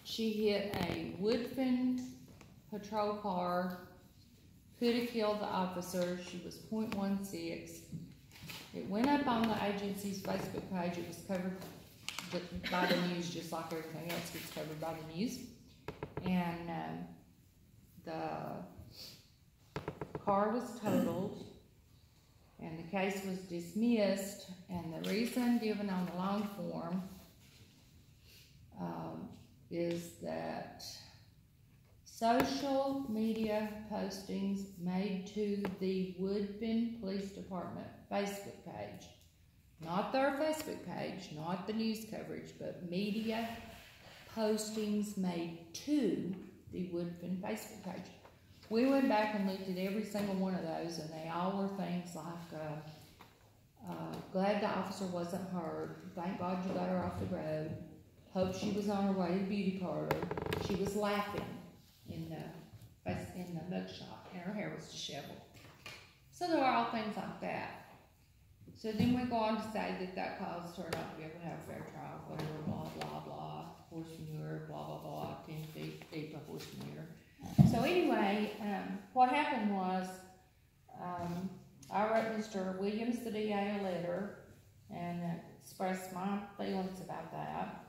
She hit a Woodfin patrol car, could have killed the officer. She was .16. It went up on the agency's Facebook page. It was covered by the news, just like everything else gets covered by the news. And the car was totaled, and the case was dismissed. And the reason given on the loan form is that social media postings made to the Woodfin Police Department Facebook page, not their Facebook page, not the news coverage, but media postings made to the Woodfin Facebook page. We went back and looked at every single one of those, and they all were things like, glad the officer wasn't hurt, thank God you got her off the road, hope she was on her way to the beauty parlor, she was laughing in the mugshot, and her hair was disheveled. So there were all things like that. So then we go on to say that caused her not to be able to have a fair trial, whatever, blah, blah, blah, horse manure, blah, blah, blah, 10 feet deep of horse manure. So anyway, what happened was, I wrote Mr. Williams, the DA, a letter and expressed my feelings about that.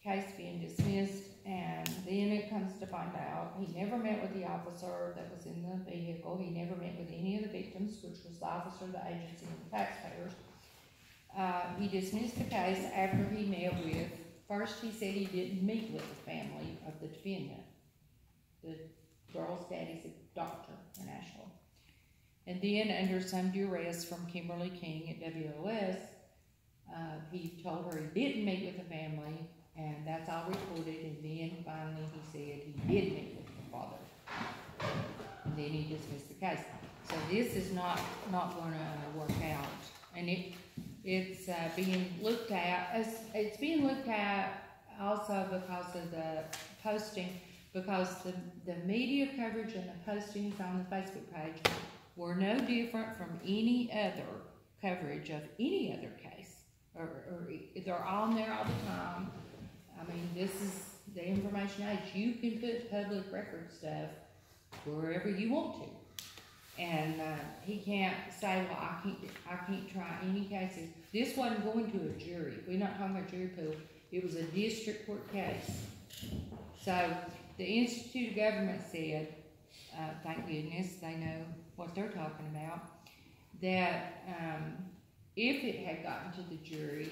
Case being dismissed, and then it comes to find out he never met with the officer that was in the vehicle. He never met with any of the victims, which was the officer, the agency, and the taxpayers. He dismissed the case after he met with, first he said he didn't meet with the family of the defendant. The girl's daddy's a doctor in Asheville. And then under some duress from Kimberly King at WOS, he told her he didn't meet with the family, and that's all reported, and then finally he said he did meet with the father. And then he dismissed the case. So this is not going to work out. And it's being looked at, it's being looked at also because of the posting, because the media coverage and the postings on the Facebook page were no different from any other coverage of any other case. Or they're on there all the time. I mean, this is the information age. You can put public record stuff wherever you want to. And he can't say, well, I can't try any cases. This wasn't going to a jury. We're not talking about jury pool. It was a district court case. So the Institute of Government said, thank goodness they know what they're talking about, that if it had gotten to the jury,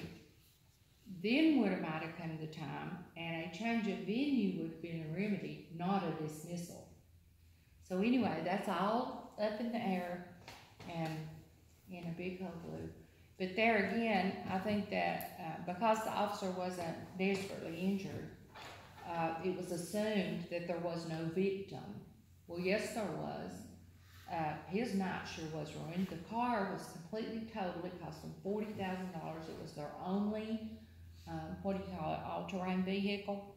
then would have might have come the time, and a change of venue would have been a remedy, not a dismissal. So anyway, that's all up in the air and in a big hullabaloo. But there again, I think that because the officer wasn't desperately injured, it was assumed that there was no victim. Well, yes, there was. His night sure was ruined. The car was completely totaled. It cost them $40,000. It was their only, all-terrain vehicle.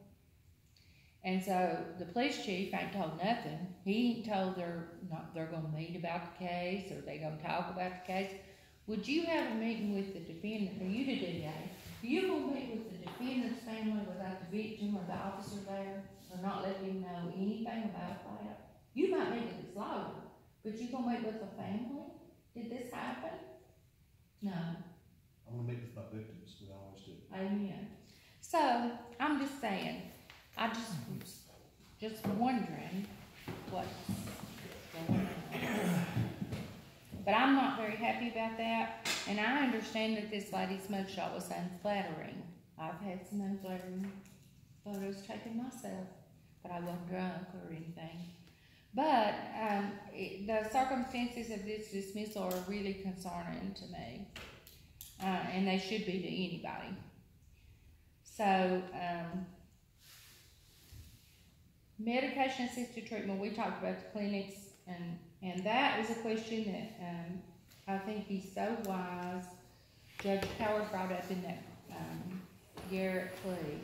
And so the police chief ain't told nothing. He ain't told they're going to meet about the case or they going to talk about the case. Would you have a meeting with the defendant, or you the DA? Are you going to meet with the defendant's family without the victim or the officer there, or not let him know anything about that? You might meet with his lawyer, but you going to meet with the family? Did this happen? No. I want to meet with my victims. We always do. Amen. So I'm just saying, I just wondering what's going on. But I'm not very happy about that, and I understand that this lady's mugshot was unflattering. I've had some unflattering photos taken myself, but I wasn't drunk or anything. But the circumstances of this dismissal are really concerning to me, and they should be to anybody. So, medication-assisted treatment, we talked about the clinics, and that is a question that I think he's so wise. Judge Howard brought up in that Garrett plea.